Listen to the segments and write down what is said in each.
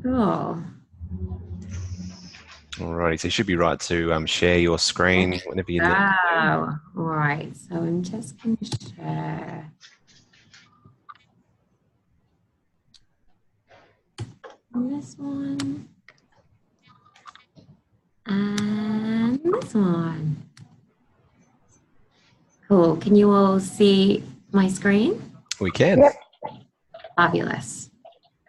Oh. Alrighty, so you should be right to share your screen whenever you need. Oh, right. So I'm just going to share. This one. And this one. Cool. Can you all see my screen? We can. Yep. Fabulous.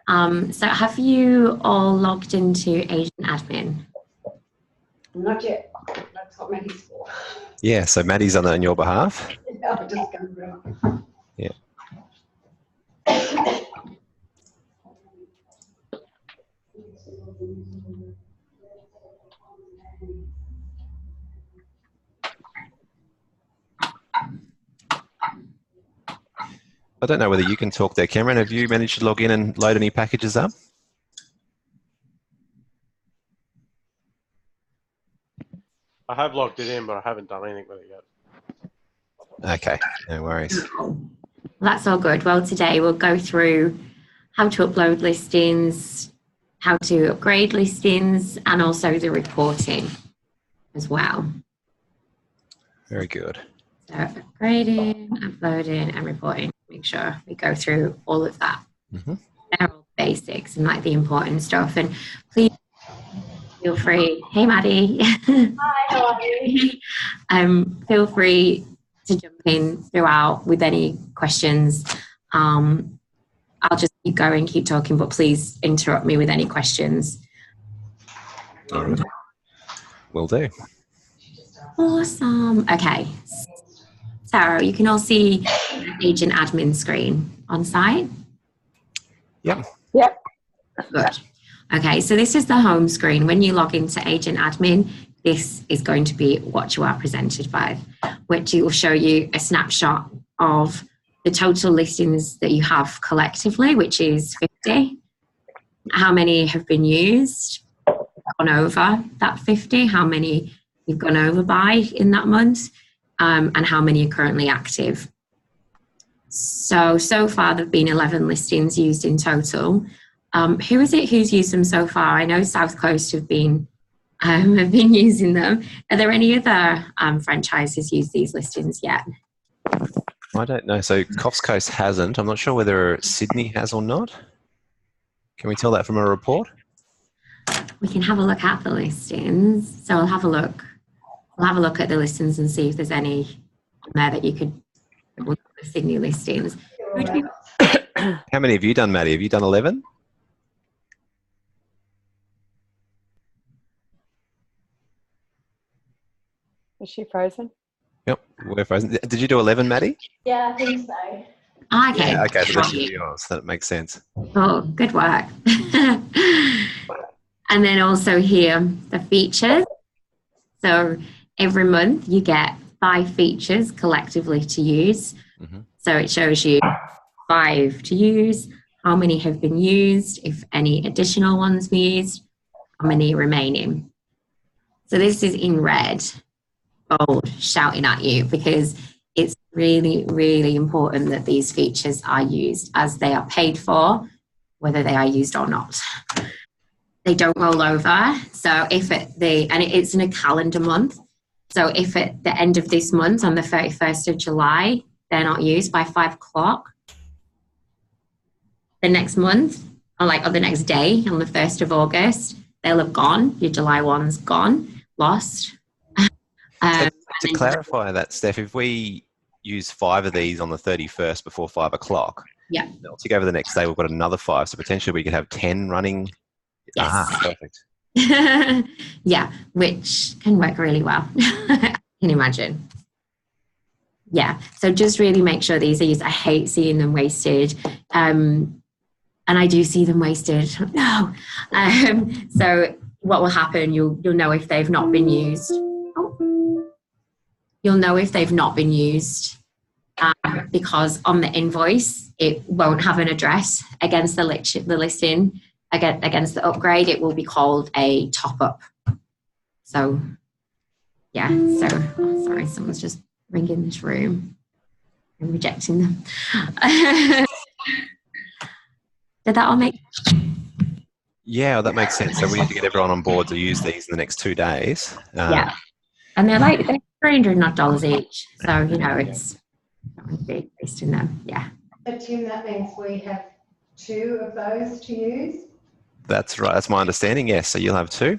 So have you all logged into Agent Admin? Not yet. That's what Maddie's for. Yeah, so Maddie's on that on your behalf. I'll just go around. Yeah. I don't know whether you can talk there, Cameron. Have you managed to log in and load any packages up? I have logged it in, but I haven't done anything with it yet. Okay, no worries. That's all good. Well, today we'll go through how to upload listings, how to upgrade listings, and also the reporting as well. Very good. So upgrading, uploading, and reporting. Make sure we go through all of that. Mm-hmm. They're all basics and like the important stuff. And please feel free. Hey, Maddie. Hi, how are you? Feel free to jump in throughout with any questions. I'll just keep going, keep talking, but please interrupt me with any questions. All right. Will do. Awesome. Okay. Sarah, you can all see the Agent Admin screen on site? Yep. Yep. Good. Okay, so this is the home screen. When you log into Agent Admin, this is going to be what you are presented by, which will show you a snapshot of the total listings that you have collectively, which is 50. How many have been used, gone over that 50, how many you've gone over by in that month, and how many are currently active. So far there have been 11 listings used in total. Who is it who's used them so far? I know South Coast have been using them. Are there any other franchises use these listings yet? I don't know. So Coffs Coast hasn't. I'm not sure whether Sydney has or not. Can we tell that from a report? We can have a look at the listings. So I'll have a look. We'll have a look at the listings and see if there's any there that you could look at the Sydney listings. How many have you done, Maddie? Have you done 11? Is she frozen? Yep, we're frozen. Did you do 11, Maddie? Yeah, I think so. Okay. Yeah, okay, so that should be yours. That makes sense. Oh, good work. And then also here, the features. So every month you get 5 features collectively to use. Mm-hmm. So it shows you 5 to use, how many have been used, if any additional ones were used, how many remaining. So this is in red, bold, shouting at you, because it's really, really important that these features are used as they are paid for, whether they are used or not. They don't roll over. So if it's in a calendar month. So if at the end of this month, on the 31st of July, they're not used by 5 o'clock, the next month, or the next day, on the 1st of August, they'll have gone. Your July one's gone, lost. To clarify that, Steph, if we use 5 of these on the 31st before 5 o'clock, yeah, they'll tick over the next day, we've got another 5. So potentially we could have 10 running. Yes. Ah, perfect. Yeah, which can work really well. I can imagine. Yeah, so just really make sure these are used. I hate seeing them wasted. And I do see them wasted. No. So what will happen, you'll know if they've not been used. You'll know if they've not been used because on the invoice, it won't have an address against the listing. Against the upgrade, it will be called a top-up. So, yeah. So, sorry, someone's just ringing this room. I'm rejecting them. Did that all make sense? Yeah, well, that makes sense. So we need to get everyone on board to use these in the next 2 days. Yeah. And they're $300 each. So, you know, it's not a big waste in them. Yeah. So Tim, that means we have 2 of those to use? That's right. That's my understanding. Yes. So you'll have 2. Yeah.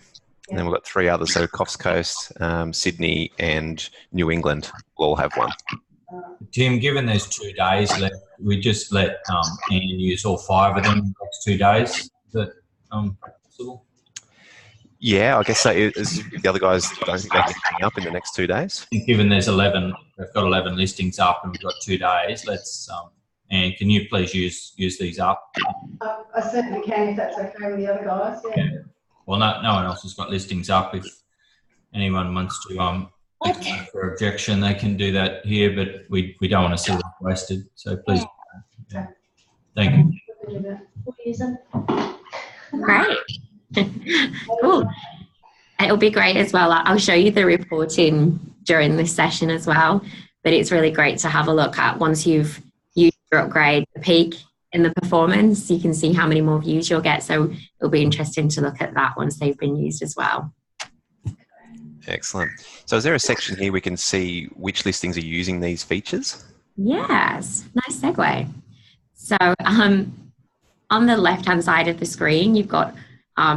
And then we've got 3 others. So Coffs Coast, Sydney and New England will all have one. Tim, given there's 2 days left, we just let Anne use all 5 of them in the next 2 days. Is that possible? Yeah, I guess so. The other guys don't think they can anything up in the next 2 days. Given there's 11, they've got 11 listings up and we've got 2 days, let's, Anne, can you please use these up? I certainly can, if that's okay with the other guys. Yeah. Well, no one else has got listings up. If anyone wants to for objection, they can do that here, but we don't want to see them wasted. So please, thank you. Great. Cool. It'll be great as well. I'll show you the reporting during this session as well, but it's really great to have a look at once you've used your upgrade, the peak in the performance. You can see how many more views you'll get. So it'll be interesting to look at that once they've been used as well. Excellent. So is there a section here we can see which listings are using these features? Yes, nice segue. So on the left-hand side of the screen, you've got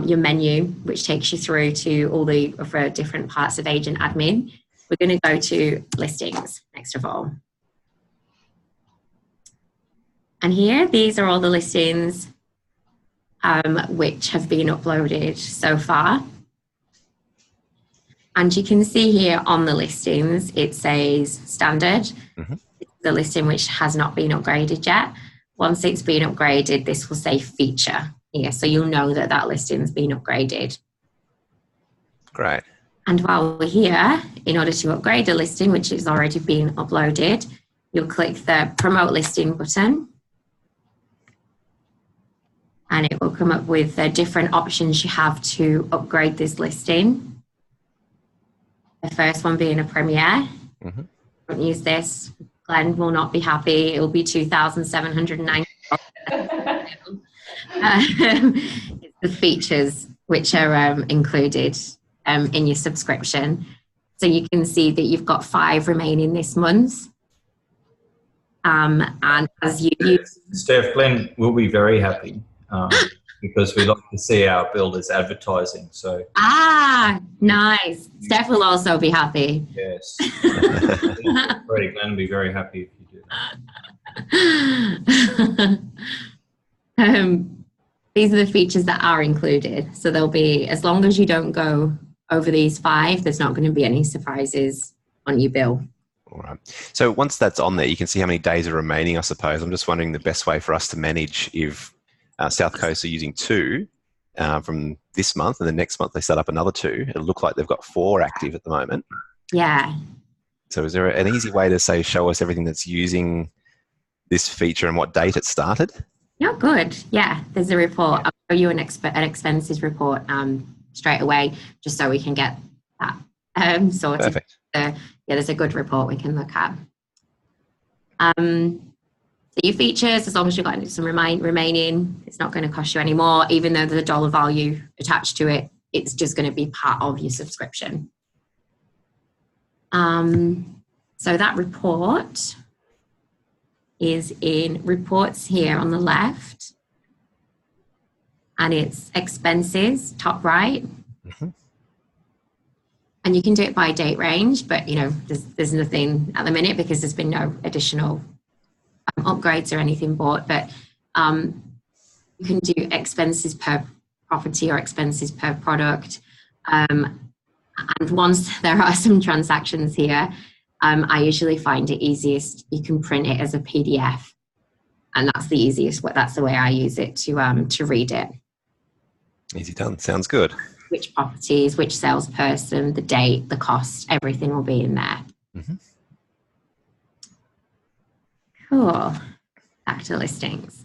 your menu, which takes you through to all the different parts of agent admin. We're going to go to listings next of all. And here, these are all the listings which have been uploaded so far. And you can see here on the listings, it says standard. Mm-hmm. It's the listing which has not been upgraded yet. Once it's been upgraded, this will say feature here. So you'll know that that listing's been upgraded. Great. And while we're here, in order to upgrade a listing which has already been uploaded, you'll click the promote listing button. And it will come up with the different options you have to upgrade this listing. The first one being a premiere. Mm-hmm. Don't use this. Glenn will not be happy. It will be $2,790. It's the features which are included in your subscription. So you can see that you've got 5 remaining this month. And as you use... Steph, Glenn will be very happy. Because we like to see our builders advertising. So nice. Steph will also be happy. Yes. Glenn will be very happy if you do that. These are the features that are included. So there'll be, as long as you don't go over these 5, there's not going to be any surprises on your bill. All right. So once that's on there, you can see how many days are remaining, I suppose. I'm just wondering the best way for us to manage if South Coast are using 2 from this month, and the next month they set up another 2. It'll look like they've got 4 active at the moment. Yeah. So is there an easy way to say, show us everything that's using this feature and what date it started? Oh, good. Yeah, there's a report. I'll show you an expenses report straight away, just so we can get that sorted. Perfect. Yeah, there's a good report we can look at. So your features, as long as you've got some remaining, it's not going to cost you any more, even though there's a dollar value attached to it. It's just going to be part of your subscription. So that report is in reports here on the left, and it's expenses, top right. Mm-hmm. And you can do it by date range, but you know, there's nothing at the minute because there's been no additional upgrades or anything bought, but you can do expenses per property or expenses per product. And once there are some transactions here, I usually find it easiest, you can print it as a PDF, and that's the easiest, that's the way I use it to read it. Easy done, sounds good. Which properties, which salesperson, the date, the cost, everything will be in there. Mm-hmm. Cool. Back to listings.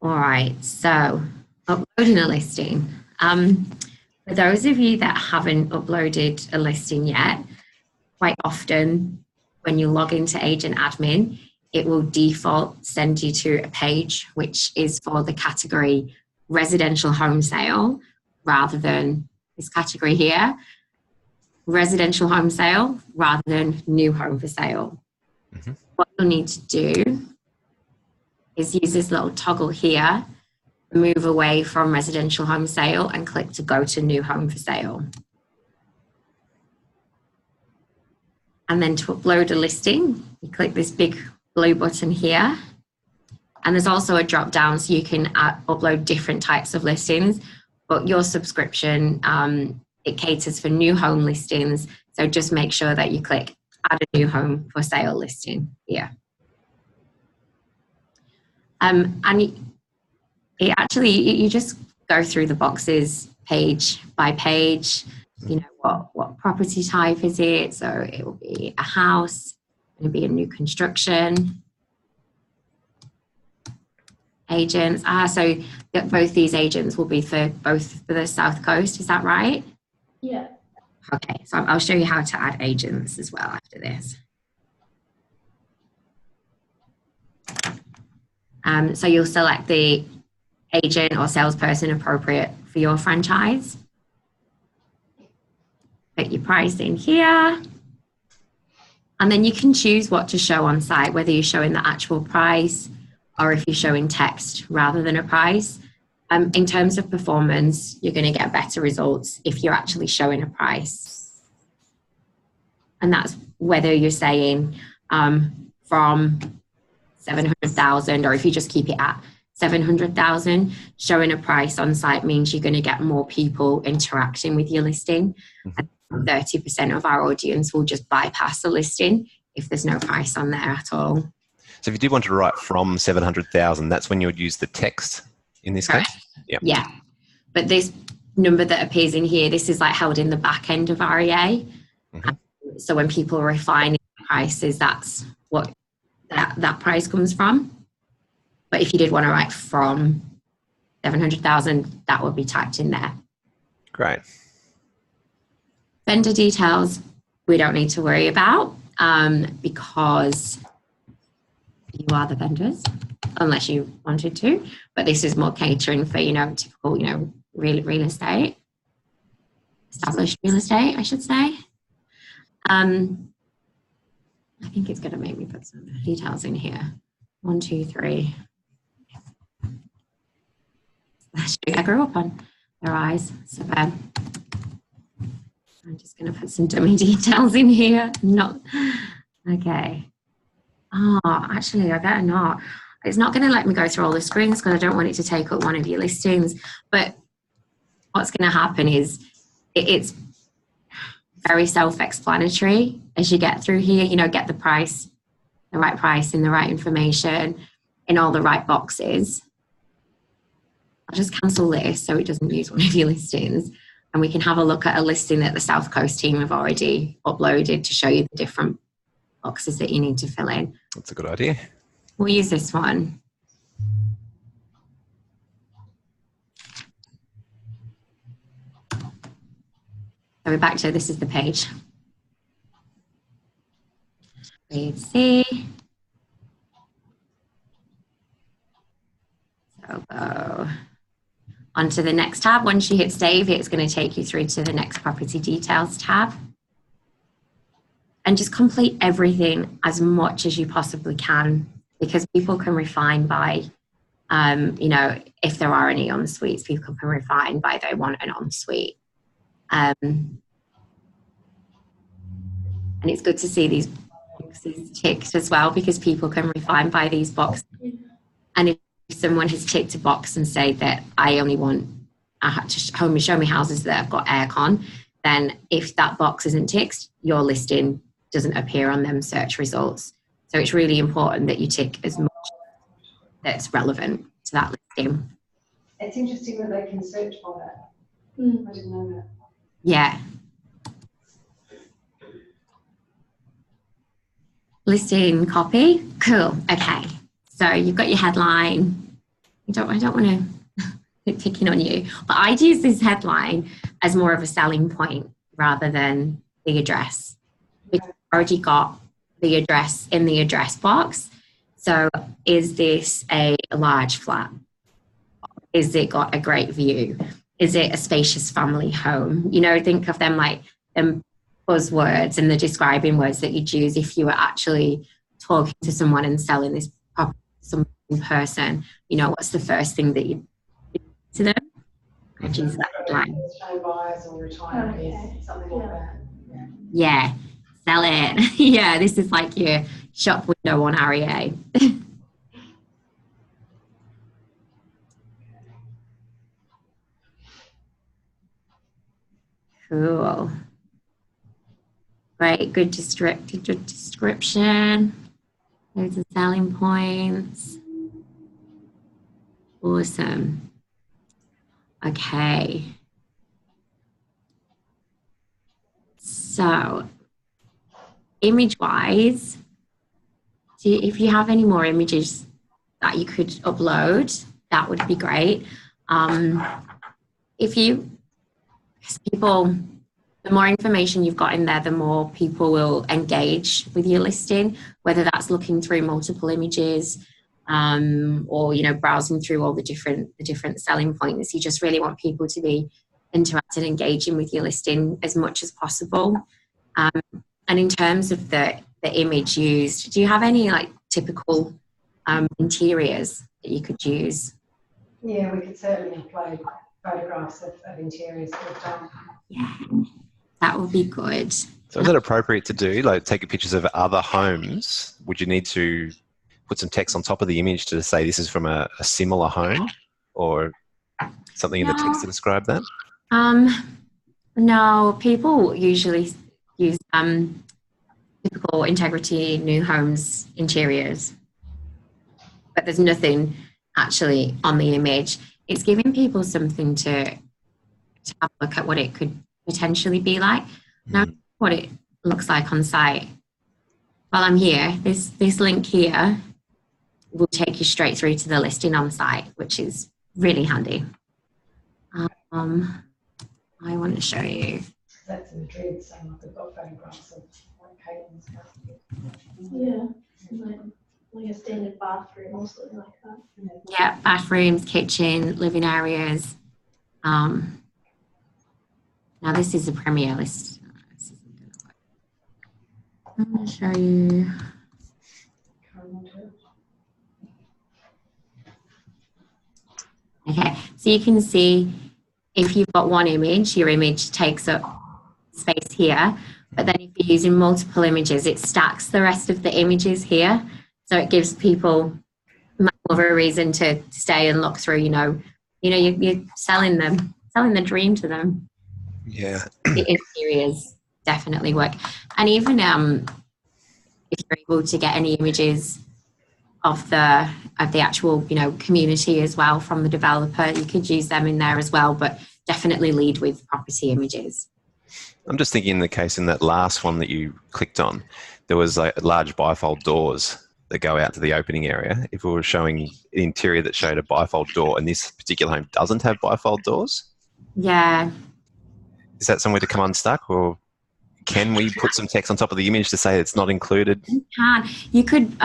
All right, so uploading a listing. For those of you that haven't uploaded a listing yet, quite often when you log into Agent Admin, it will default send you to a page which is for the category residential home sale rather than this category here, residential home sale rather than new home for sale. Mm-hmm. What you'll need to do is use this little toggle here, move away from residential home sale and click to go to new home for sale. And then to upload a listing, you click this big blue button here. And there's also a drop down so you can upload different types of listings, but your subscription, it caters for new home listings. So just make sure that you click add a new home for sale listing here. And it actually, you just go through the boxes page by page. You know, what property type is it? So it will be a house, it'll be a new construction. Agents, so both these agents will be for the South Coast, is that right? Yeah. Okay, so I'll show you how to add agents as well after this. So you'll select the agent or salesperson appropriate for your franchise. Put your price in here. And then you can choose what to show on site, whether you're showing the actual price or if you're showing text rather than a price. In terms of performance, you're going to get better results if you're actually showing a price. And that's whether you're saying from 700,000 or if you just keep it at 700,000, showing a price on site means you're going to get more people interacting with your listing. And 30% of our audience will just bypass the listing if there's no price on there at all. So if you did want to write from 700,000, that's when you would use the text in this case? Yep. Yeah. But this number that appears in here, this is like held in the back end of REA. Mm-hmm. So when people are refining prices, that's what that price comes from. But if you did want to write from 700,000, that would be typed in there. Great. Vendor details, we don't need to worry about because you are the vendors, unless you wanted to. But this is more catering for, typical, real estate, established real estate, I should say. I think it's going to make me put some details in here. 1, 2, 3. I grew up on their eyes, so bad. I'm just going to put some dummy details in here. Okay. Oh, actually, I better not. It's not going to let me go through all the screens because I don't want it to take up one of your listings. But what's going to happen is it's very self-explanatory as you get through here. Get the price, the right price and the right information in all the right boxes. I'll just cancel this so it doesn't use one of your listings. And we can have a look at a listing that the South Coast team have already uploaded to show you the different boxes that you need to fill in. That's a good idea. We'll use this one. So we're back to, this is the page. Please see. So go onto the next tab. Once you hit save, it's going to take you through to the next property details tab. And just complete everything as much as you possibly can, because people can refine by, if there are any en-suites, people can refine by they want an en-suite. And it's good to see these boxes ticked as well, because people can refine by these boxes. And if someone has ticked a box and say that I only want to show me houses that have got aircon, then if that box isn't ticked, your listing doesn't appear on them search results. So it's really important that you tick as much that's relevant to that listing. It's interesting that they can search for that. I didn't know that. Yeah. Listing copy. Cool. Okay. So you've got your headline. I don't want to keep picking on you, but I'd use this headline as more of a selling point rather than the address. We've already got the address in the address box. So is this a large flat? Is it got a great view? Is it a spacious family home? You know, think of them like buzzwords and the describing words that you'd use if you were actually talking to someone and selling this property to someone in person. You know, what's the first thing that you to them? I'd use that line. First-time buyers or retirees, something like that. Yeah, sell it. Yeah, this is like your shop window on REA. Cool. Great, good description. There's the selling points. Awesome. Okay. So, image-wise, if you have any more images that you could upload, that would be great. The more information you've got in there, the more people will engage with your listing, whether that's looking through multiple images or, you know, browsing through all the different selling points. You just really want people to be interacting, engaging with your listing as much as possible. And in terms of the image used, do you have any like typical interiors that you could use? Yeah, we could certainly upload photographs of interiors that we've done. Yeah, that would be good. So is it appropriate to do, like take pictures of other homes? Would you need to put some text on top of the image to say this is from a similar home, or something in the text to describe that? No, people usually use typical Integrity New Homes interiors, but there's nothing actually on the image. It's giving people something to have a look at what it could potentially be like. Now, what it looks like on site. While I'm here, this link here will take you straight through to the listing on site, which is really handy. I want to show you. That's in Madrid, so they've got photographs of like Caitlin's house. Yeah, like a standard bathroom or something like that. Yeah, bathrooms, kitchen, living areas. Now this is a Premier list. I'm going to show you. Okay, so you can see if you've got one image, your image takes up space here, but then if you're using multiple images, it stacks the rest of the images here. So it gives people much more of a reason to stay and look through, you're selling the dream to them. Yeah. The interiors definitely work. And even if you're able to get any images of the actual, community as well from the developer, you could use them in there as well, but definitely lead with property images. I'm just thinking in the case in that last one that you clicked on, there was like large bifold doors that go out to the opening area. If we were showing an interior that showed a bifold door and this particular home doesn't have bifold doors, yeah, is that somewhere to come unstuck, or can we put some text on top of the image to say it's not included? You can. You could,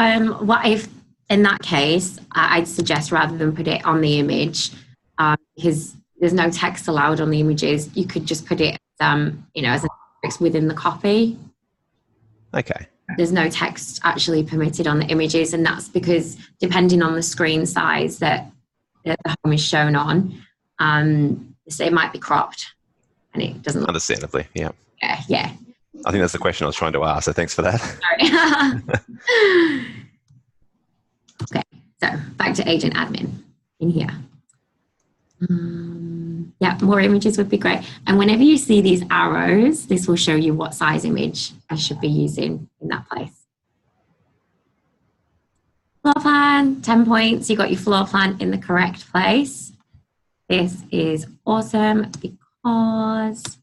what if, in that case, I'd suggest rather than put it on the image, because there's no text allowed on the images, you could just put it, as a text within the copy. Okay. There's no text actually permitted on the images, and that's because depending on the screen size that the home is shown on, so it might be cropped and it doesn't look. Understandably, yeah. Yeah. I think that's the question I was trying to ask, so thanks for that. Sorry. Okay, so back to agent admin in here. Yeah, more images would be great. And whenever you see these arrows, this will show you what size image you should be using in that place. Floor plan, 10 points. You got your floor plan in the correct place. This is awesome because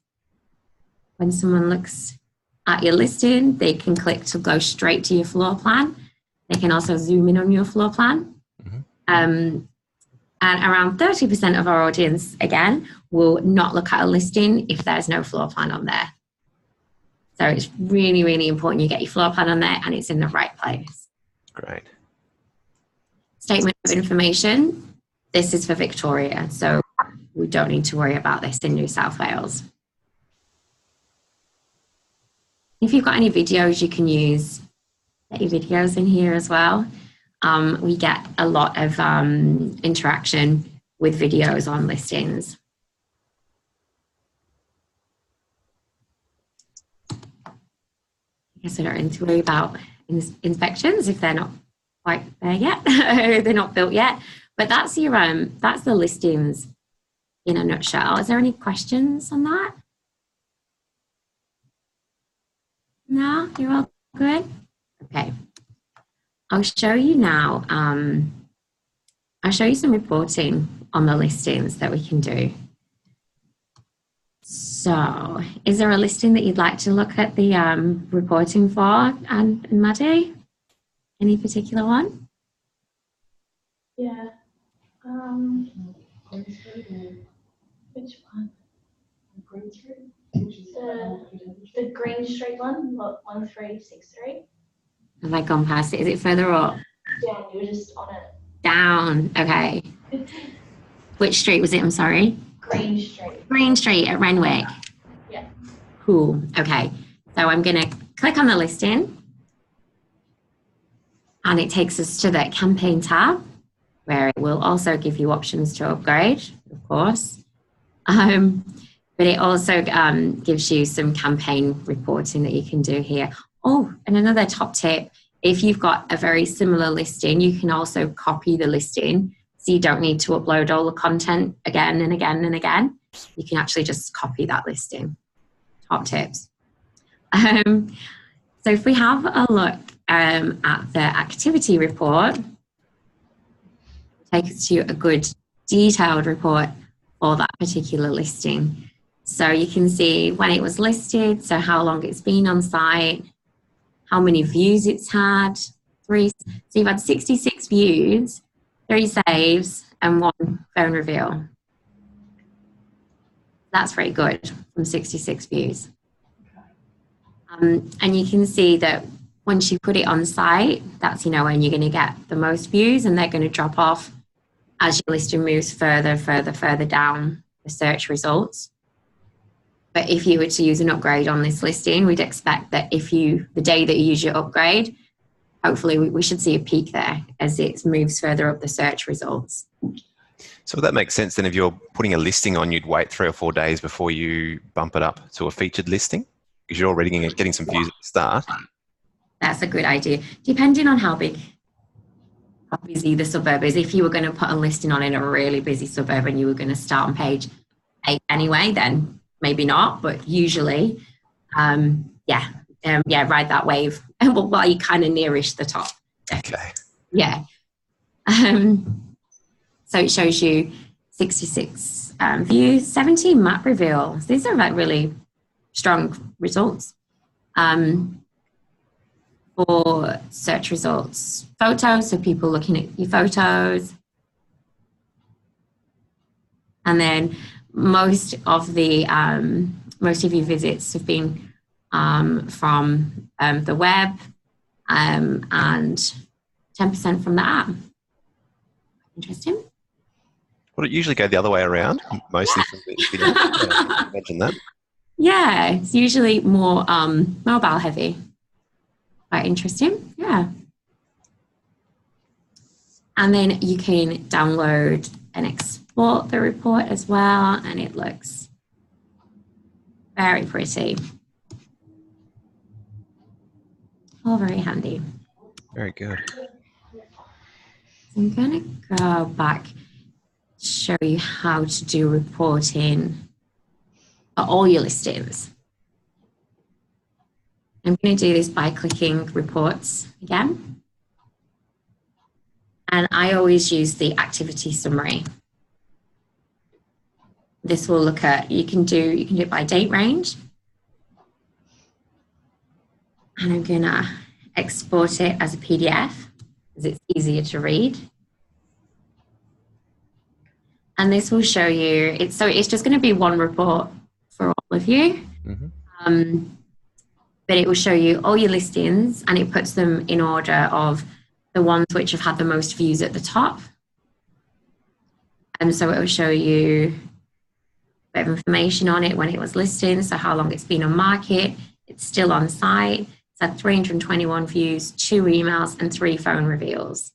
when someone looks at your listing, they can click to go straight to your floor plan. They can also zoom in on your floor plan. And around 30% of our audience, again, will not look at a listing if there's no floor plan on there. So it's really, really important you get your floor plan on there and it's in the right place. Great. Statement of information. This is for Victoria, so we don't need to worry about this in New South Wales. If you've got any videos, you can use your videos in here as well. We get a lot of interaction with videos on listings. I guess I don't need to worry about inspections if they're not quite there yet. They're not built yet. But that's your that's the listings in a nutshell. Is there any questions on that? No, you're all good? Okay. I'll show you now. I'll show you some reporting on the listings that we can do. So, is there a listing that you'd like to look at the reporting for, and Maddie? Any particular one? Yeah. Which one? The Green Street one, lot 1363. Have I gone past it? Is it further up? Down, you were just on it. Down, okay. Which street was it? I'm sorry. Green Street. Green Street at Renwick. Yeah. Cool, okay. So I'm gonna click on the listing and it takes us to the campaign tab where it will also give you options to upgrade, of course. But it also gives you some campaign reporting that you can do here. Oh, and another top tip, if you've got a very similar listing, you can also copy the listing. So you don't need to upload all the content again and again and again. You can actually just copy that listing. Top tips. So if we have a look at the activity report, take us to a good detailed report for that particular listing. So you can see when it was listed, so how long it's been on site, how many views it's had, 3. So you've had 66 views, 3 saves, and 1 phone reveal. That's very good from 66 views. And you can see that once you put it on site, that's, when you're going to get the most views, and they're going to drop off as your listing moves further down the search results. But if you were to use an upgrade on this listing, we'd expect that the day that you use your upgrade, hopefully we should see a peak there as it moves further up the search results. So would that make sense then if you're putting a listing on, you'd wait 3 or 4 days before you bump it up to a featured listing? Because you're already getting some views at the start. That's a good idea. Depending on how busy the suburb is. If you were going to put a listing on in a really busy suburb and you were going to start on page 8 anyway, then maybe not, but usually, ride that wave while you kind of nearish the top. Okay. Yeah. So it shows you 66 views, 17 map reveals. These are like really strong results. For search results, photos, so people looking at your photos. And then most of your visits have been from the web, and 10% from the app. Interesting. Would it usually go the other way around? Mostly from the yeah, imagine that. Yeah, it's usually more mobile heavy. Quite interesting, yeah. And then you can download and export the report as well, and it looks very pretty. All very handy. Very good. I'm going to go back, show you how to do reporting for all your listings. I'm going to do this by clicking reports again. And I always use the activity summary. This will look at, you can do it by date range. And I'm going to export it as a PDF because it's easier to read. And this will show you, it's just going to be one report for all of you. Mm-hmm. but it will show you all your listings and it puts them in order of the ones which have had the most views at the top. And so it will show you a bit of information on it when it was listed, so how long it's been on market, it's still on site, it's had 321 views, 2 emails and 3 phone reveals.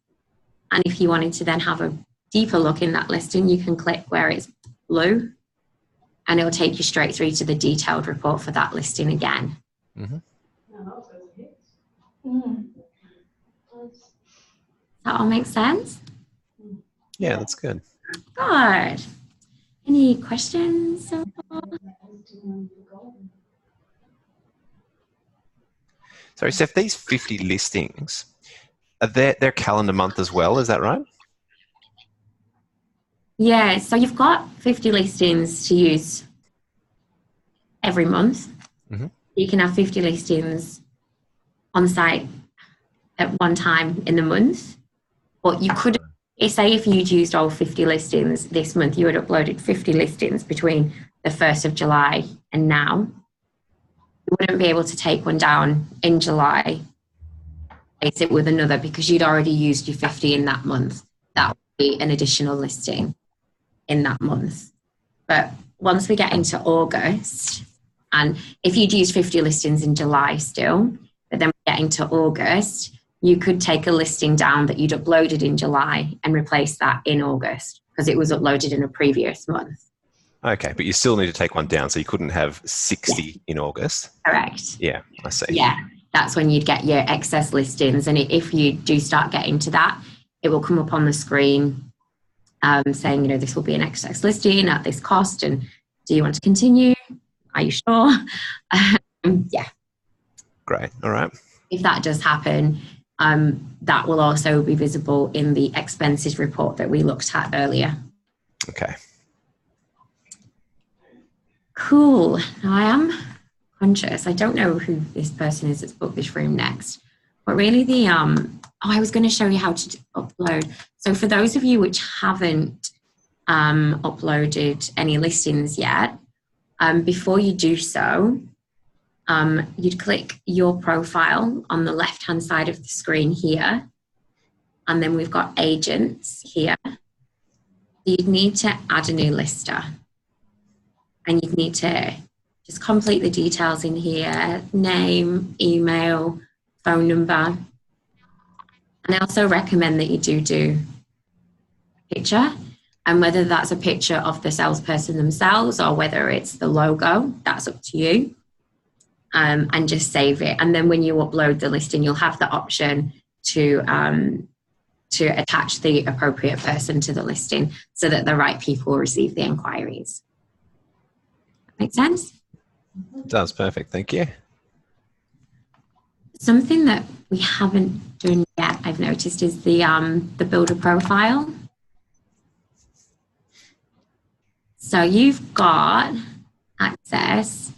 And if you wanted to then have a deeper look in that listing, you can click where it's blue and it'll take you straight through to the detailed report for that listing again. Mm-hmm. Does that all make sense? Yeah, that's good. Good. Any questions? Sorry, Steph, these 50 listings, are their calendar month as well, is that right? Yeah, so you've got 50 listings to use every month. Mm-hmm. You can have 50 listings on site at one time in the month, but you could, say if you'd used all 50 listings this month, you had uploaded 50 listings between the 1st of July and now. You wouldn't be able to take one down in July, place it with another because you'd already used your 50 in that month. That would be an additional listing in that month. But once we get into August, and if you'd used 50 listings in July still, but then we get into August, you could take a listing down that you'd uploaded in July and replace that in August because it was uploaded in a previous month. Okay, but you still need to take one down, so you couldn't have 60 in August. Correct. Yeah, I see. Yeah, that's when you'd get your excess listings. And if you do start getting to that, it will come up on the screen saying, you know, this will be an excess listing at this cost. And do you want to continue? Are you sure? Yeah. Great. All right. If that does happen, that will also be visible in the expenses report that we looked at earlier. Okay. Cool. Now I am conscious. I don't know who this person is that's booked this room next, but really I was going to show you how to upload. So for those of you which haven't uploaded any listings yet, before you do so, you'd click your profile on the left-hand side of the screen here. And then we've got agents here. You'd need to add a new lister. And you'd need to just complete the details in here, name, email, phone number. And I also recommend that you do a picture, and whether that's a picture of the salesperson themselves or whether it's the logo, that's up to you. And just save it. And then when you upload the listing, you'll have the option to attach the appropriate person to the listing so that the right people will receive the inquiries. Make sense? It does. Perfect. Thank you. Something that we haven't done yet, I've noticed, is the builder profile. So you've got access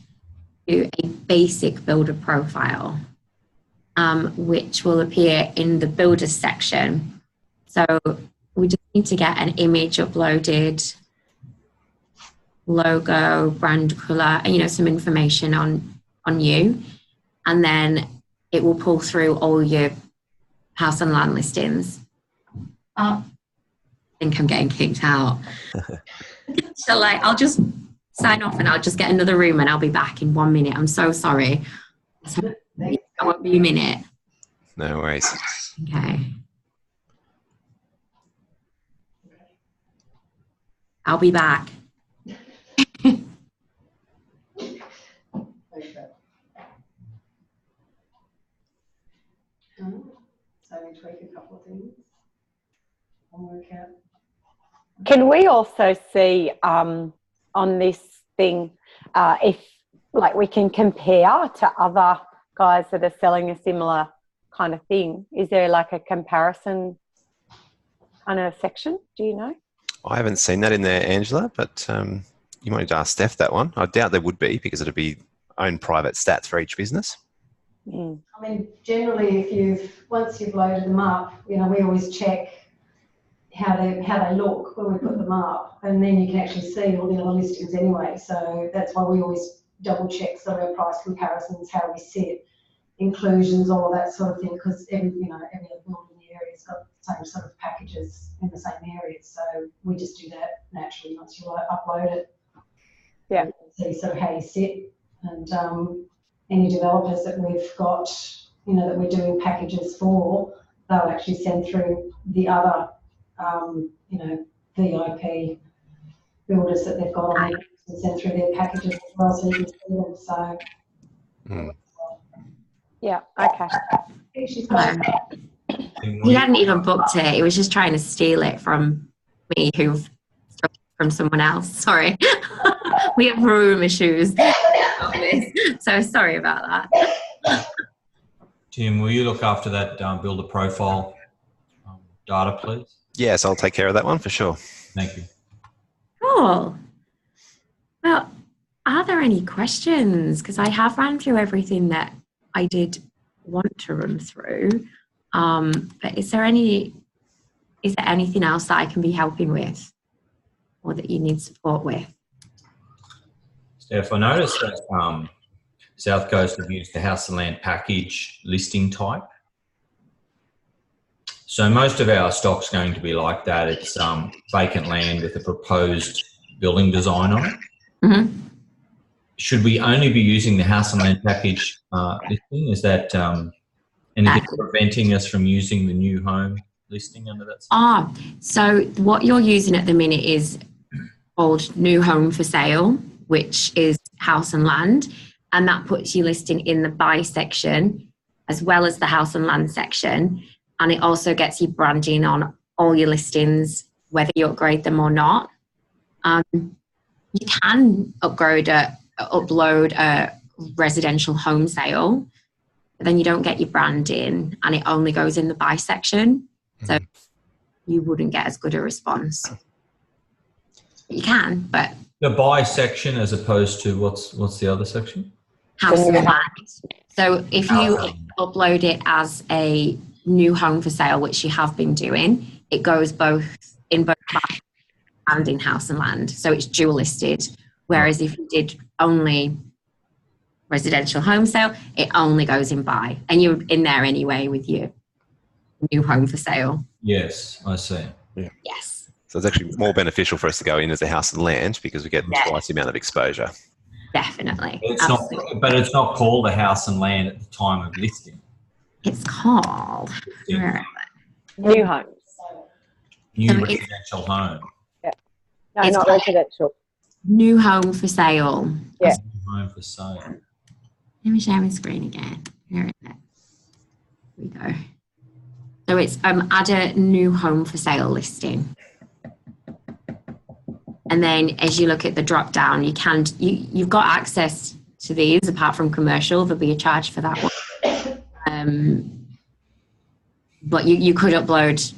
to a basic builder profile, which will appear in the builders section. So we just need to get an image uploaded, logo, brand color, and, you know, some information on you. And then it will pull through all your house and land listings. I think I'm getting kicked out. So I'll just sign off and I'll just get another room and I'll be back in 1 minute. I'm so sorry. So I won't be a minute. No worries. Okay. I'll be back. So we tweak a couple of things and work out. Can we also see on this thing if we can compare to other guys that are selling a similar kind of thing? Is there like a comparison kind of section? Do you know? I haven't seen that in there, Angela, but you might need to ask Steph that one. I doubt there would be because it'd be own private stats for each business. Mm. I mean, generally, once you've loaded them up, you know, we always check how they look when we put them up, and then you can actually see all the other listings anyway. So that's why we always double check sort of price comparisons, how we sit, inclusions, all of that sort of thing, because every building in the area's got the same sort of packages in the same areas. So we just do that naturally once you upload it. Yeah. See sort of how you sit, and any developers that we've got, that we're doing packages for, they'll actually send through the other, VIP builders that they've got on there and send through their packages as well, so you can see them. So. Yeah. Okay. She's got He hadn't even booked it. He was just trying to steal it from me, from someone else. Sorry. We have room issues. So sorry about that. Tim, will you look after that builder profile data, please? Yes, I'll take care of that one for sure. Thank you. Cool. Well, are there any questions? Because I have ran through everything that I did want to run through. But is there anything else that I can be helping with, or that you need support with? Steph, I noticed that South Coast have used the house and land package listing type. So most of our stock's going to be like that. It's vacant land with a proposed building design on it. Mm-hmm. Should we only be using the house and land package listing? Is that anything preventing us from using the new home listing under that? So what you're using at the minute is called new home for sale, which is house and land, and that puts you listing in the buy section as well as the house and land section, and it also gets you branding on all your listings, whether you upgrade them or not. You can upload a residential home sale, but then you don't get your branding, and it only goes in the buy section, so you wouldn't get as good a response. You can, but the buy section as opposed to what's the other section? house and land. So if you upload it as a new home for sale, which you have been doing, it goes both buy and in house and land. So it's dual listed. Whereas if you did only residential home sale, it only goes in buy, and you're in there anyway with your new home for sale. Yes, I see. Yeah. Yes. So it's actually more beneficial for us to go in as a house and land because we get twice the amount of exposure. Definitely. But it's not called a house and land at the time of listing. It's called New homes. New residential home. Yeah. No, It's not called residential. new home for sale. Yeah. New home for sale. Let me share my screen again. Here it is. Here we go. So it's add a new home for sale listing. And then as you look at the drop down, you've got access to these apart from commercial. There'll be a charge for that one. But you could upload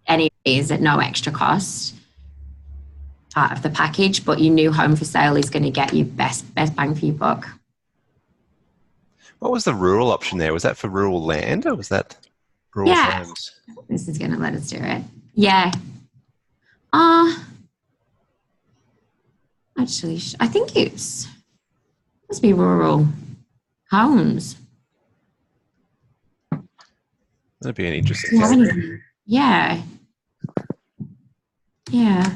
any of these at no extra cost, part of the package, but your new home for sale is going to get you best bang for your buck. What was the rural option there? Was that for rural land or was that rural homes? This is going to let us do it. Yeah. Actually, I think must be rural homes. That'd be an interesting. Yeah. Yeah.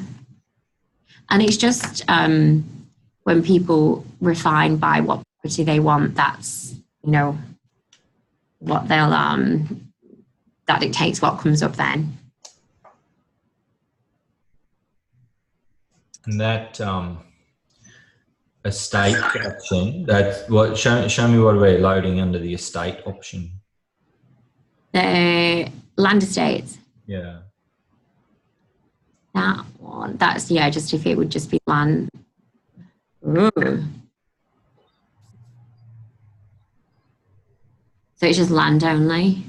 And it's just when people refine by what property they want, that's, what they'll, that dictates what comes up then. And that estate option, that's what, show me what we're loading under the estate option. The land estates. Yeah. That one, that's, just if it would just be land. Ooh. So it's just land only.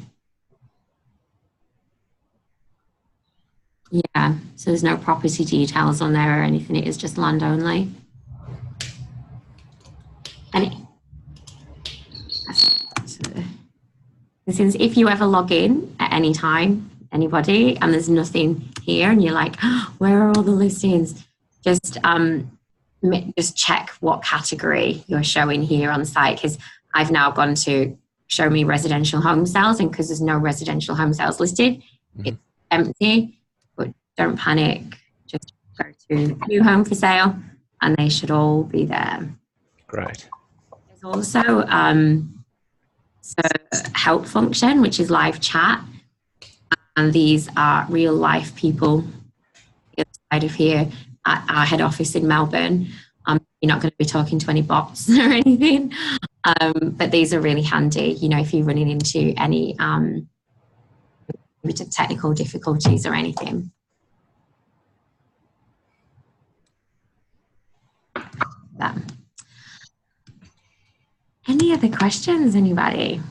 Yeah, so there's no property details on there or anything. It is just land only. And since if you ever log in at any time, anybody, and there's nothing here, and you're like, where are all the listings? Just just check what category you're showing here on site, because I've now gone to show me residential home sales, and because there's no residential home sales listed, it's empty. But don't panic, just go to new home for sale and they should all be there. Great. There's also help function, which is live chat, and these are real life people outside of here at our head office in Melbourne. You're not going to be talking to any bots or anything, but these are really handy, you know, if you're running into any technical difficulties or anything. Any other questions, anybody?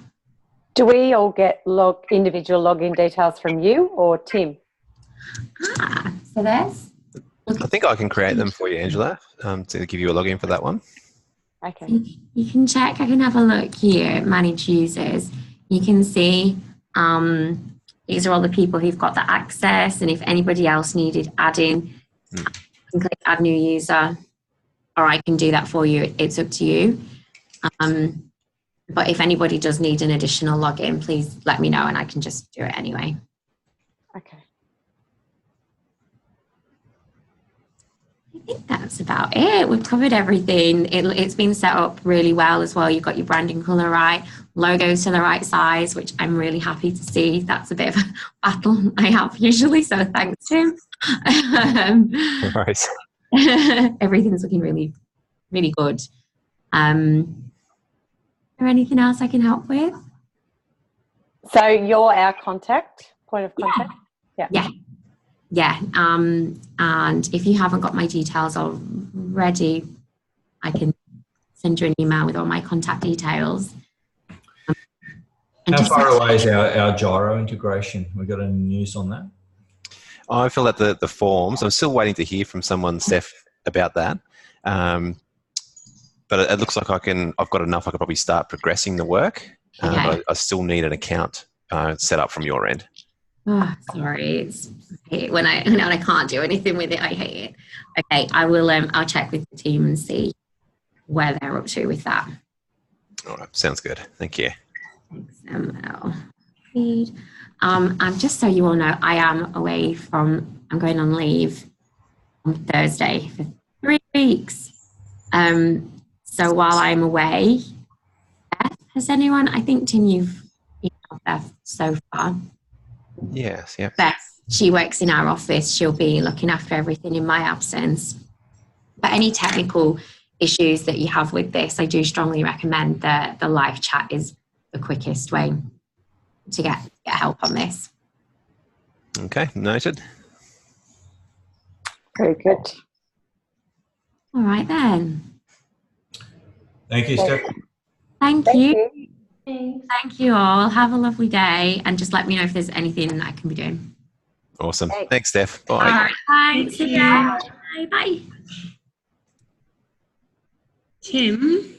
Do we all get individual login details from you or Tim? So there's... I think I can create them for you, Angela, to give you a login for that one. Okay. You can check, I can have a look here, manage users. You can see these are all the people who've got the access, and if anybody else needed adding, you can click add new user, or I can do that for you. It's up to you. But if anybody does need an additional login, please let me know and I can just do it anyway. Okay. I think that's about it. We've covered everything. It's been set up really well as well. You've got your branding colour right, logos to the right size, which I'm really happy to see. That's a bit of a battle I have usually, so thanks, Tim. No worries. Everything's looking really, really good. Is there anything else I can help with? So you're our point of contact? Yeah. And if you haven't got my details already, I can send you an email with all my contact details. How far away is our gyro integration? We got any news on that? I filled out the forms. I'm still waiting to hear from someone, Steph, about that. But it looks like I've got enough. I could probably start progressing the work. Okay. But I still need an account set up from your end. Oh, sorry. I hate it when I can't do anything with it. I hate it. Okay, I will. I'll check with the team and see where they're up to with that. All right, sounds good. Thank you. XML feed. And just so you all know, I am away I'm going on leave on Thursday for 3 weeks. So while I'm away, Beth, has anyone? I think Tim, you've emailed Beth so far. Yes, yeah. Beth, she works in our office. She'll be looking after everything in my absence. But any technical issues that you have with this, I do strongly recommend the live chat is the quickest way to get help on this. Okay, noted. Very good. All right then. Thank you, Steph. Thank you. Thanks. Thank you all. Have a lovely day, and just let me know if there's anything I can be doing. Awesome. Thanks, Steph. Bye. All right. Thanks. See ya. Bye. Bye. Tim?